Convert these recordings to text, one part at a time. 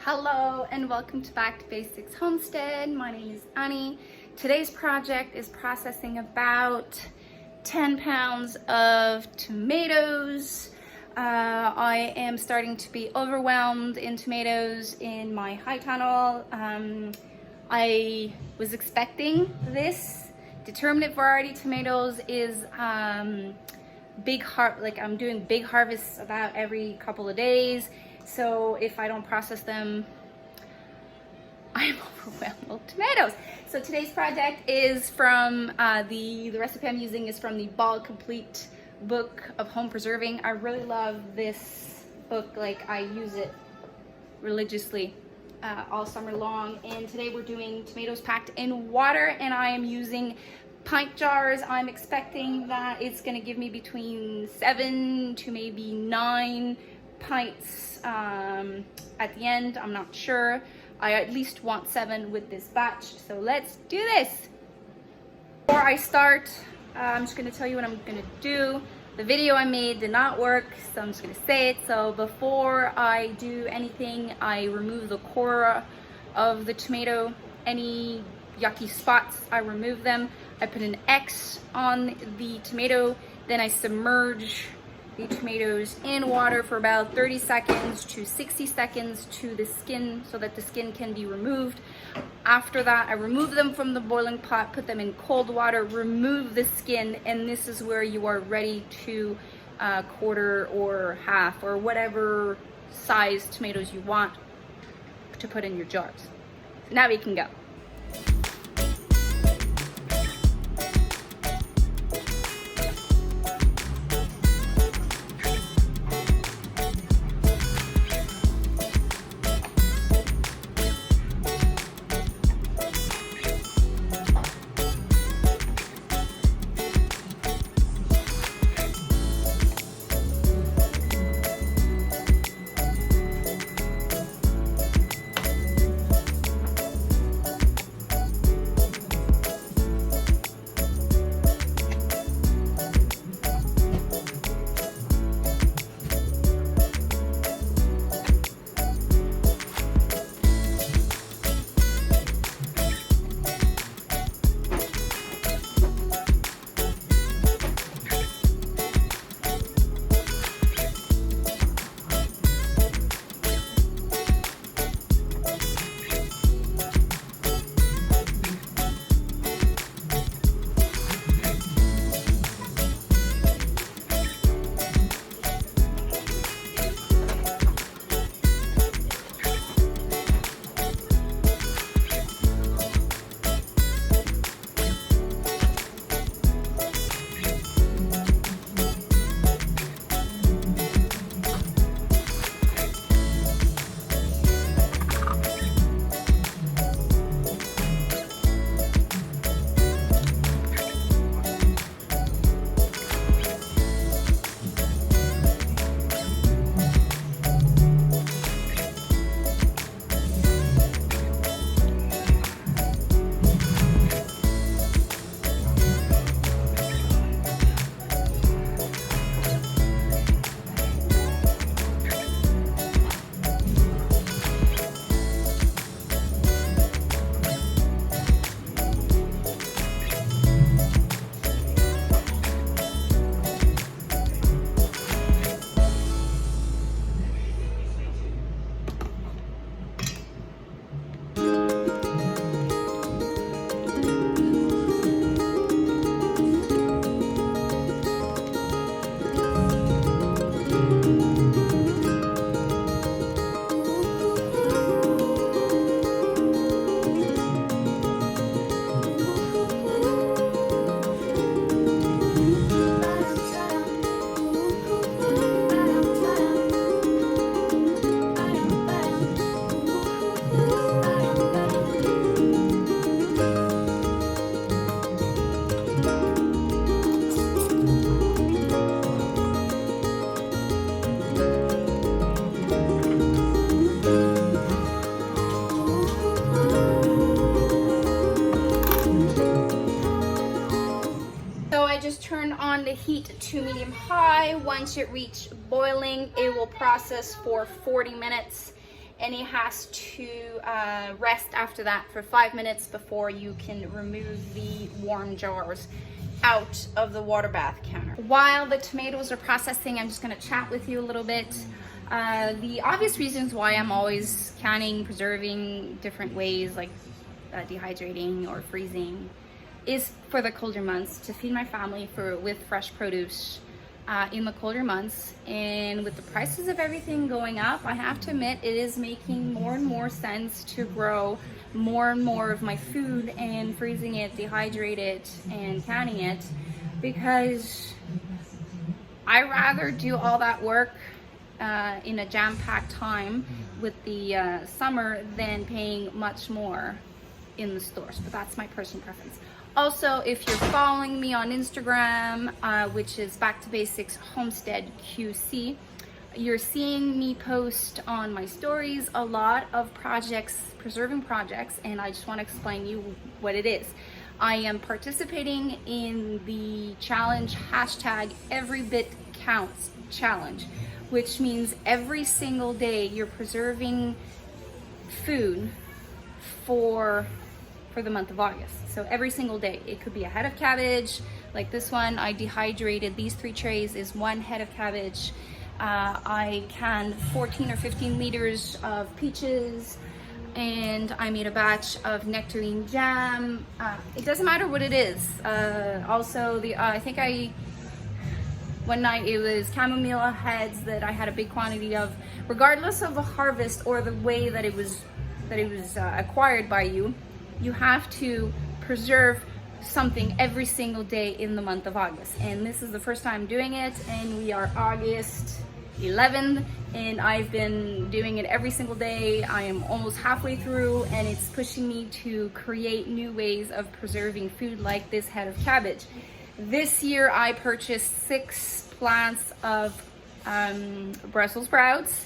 Hello and welcome back to Basics Homestead. My name is Annie. Today's project is processing about 10 pounds of tomatoes. I am starting to be overwhelmed in tomatoes in my high tunnel. I was expecting this. Determinate variety tomatoes is I'm doing big harvests about every couple of days. So if I don't process them, I'm overwhelmed with tomatoes. So today's project is from the recipe I'm using is from the Ball Complete book of home preserving. I really love this book. Like, I use it religiously all summer long. And today we're doing tomatoes packed in water, and I am using pint jars. I'm expecting that it's going to give me between 7 to maybe 9 pints at the end. I'm not sure. I at least want 7 with this batch, so let's do this. Before I start, I'm just going to tell you what I'm going to do. The video I made did not work, so I'm just going to say it. So before I do anything, I remove the core of the tomato. Any yucky spots, I remove them. I put an X on the tomato, then I submerge the tomatoes in water for about 30 seconds to 60 seconds to the skin, so that the skin can be removed. After that, I remove them from the boiling pot, put them in cold water, remove the skin, and this is where you are ready to quarter or half or whatever size tomatoes you want to put in your jars. So now we can go. Turn on the heat to medium high. Once it reaches boiling, it will process for 40 minutes and it has to rest after that for 5 minutes before you can remove the warm jars out of the water bath counter. While the tomatoes are processing, I'm just going to chat with you a little bit. The obvious reasons why I'm always canning, preserving different ways, like dehydrating or freezing, is for the colder months, to feed my family with fresh produce in the colder months. And with the prices of everything going up, I have to admit it is making more and more sense to grow more and more of my food and freezing it, dehydrate it, and canning it, because I rather do all that work in a jam-packed time with the summer than paying much more in the stores. But that's my personal preference. Also, if you're following me on Instagram, which is Back to Basics Homestead QC, you're seeing me post on my stories a lot of projects, preserving projects, and I just want to explain you what it is. I am participating in the challenge #EveryBitCounts challenge, which means every single day you're preserving food for the month of August. So every single day. It could be a head of cabbage, like this one. I dehydrated, these 3 trays is 1 head of cabbage. I canned 14 or 15 liters of peaches, and I made a batch of nectarine jam. It doesn't matter what it is. Also, I think one night it was chamomile heads that I had a big quantity of. Regardless of the harvest or the way that it was acquired by you, you have to preserve something every single day in the month of August. And this is the first time doing it, and we are August 11th, and I've been doing it every single day. I am almost halfway through, and it's pushing me to create new ways of preserving food, like this head of cabbage. This year I purchased 6 plants of Brussels sprouts,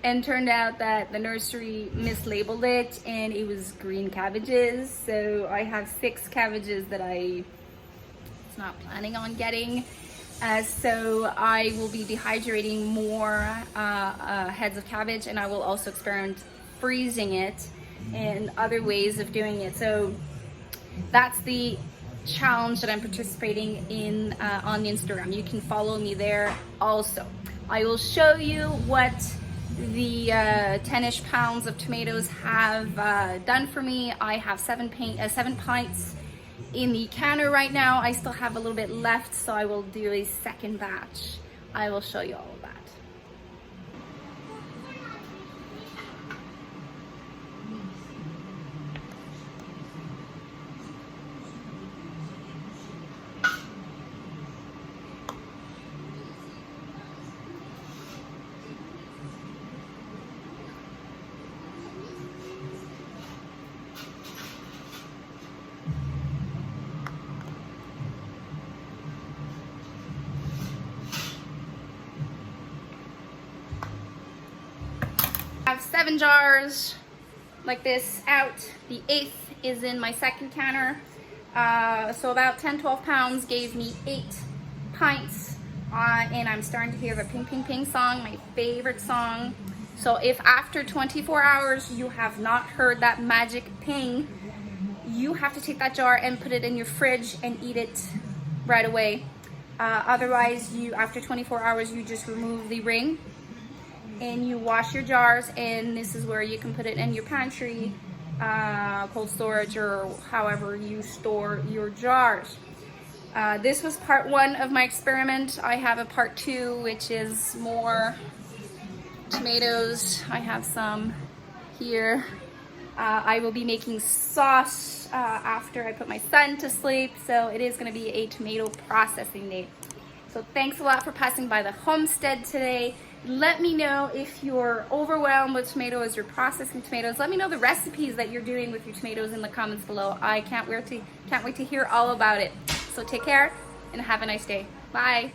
and turned out that the nursery mislabeled it and it was green cabbages. So I have 6 cabbages that I was not planning on getting. So I will be dehydrating more heads of cabbage, and I will also experiment freezing it and other ways of doing it. So that's the challenge that I'm participating in on Instagram. You can follow me there also. I will show you what the 10-ish pounds of tomatoes have done for me. I have 7 pints in the canner right now. I still have a little bit left, so I will do a second batch. I will show you all of that. I have 7 jars like this out. The 8th is in my second canner. So about 10-12 pounds gave me 8 pints. And I'm starting to hear the ping ping ping song, my favorite song. So if after 24 hours you have not heard that magic ping, you have to take that jar and put it in your fridge and eat it right away. Otherwise, after 24 hours, you just remove the ring and you wash your jars, and this is where you can put it in your pantry, cold storage, or however you store your jars. This was part 1 of my experiment. I have a part 2, which is more tomatoes. I have some here. I will be making sauce after I put my son to sleep, so it is going to be a tomato processing day. So thanks a lot for passing by the homestead today. Let me know if you're overwhelmed with tomatoes, you're processing tomatoes. Let me know the recipes that you're doing with your tomatoes in the comments below. I can't wait to hear all about it. So take care and have a nice day. Bye.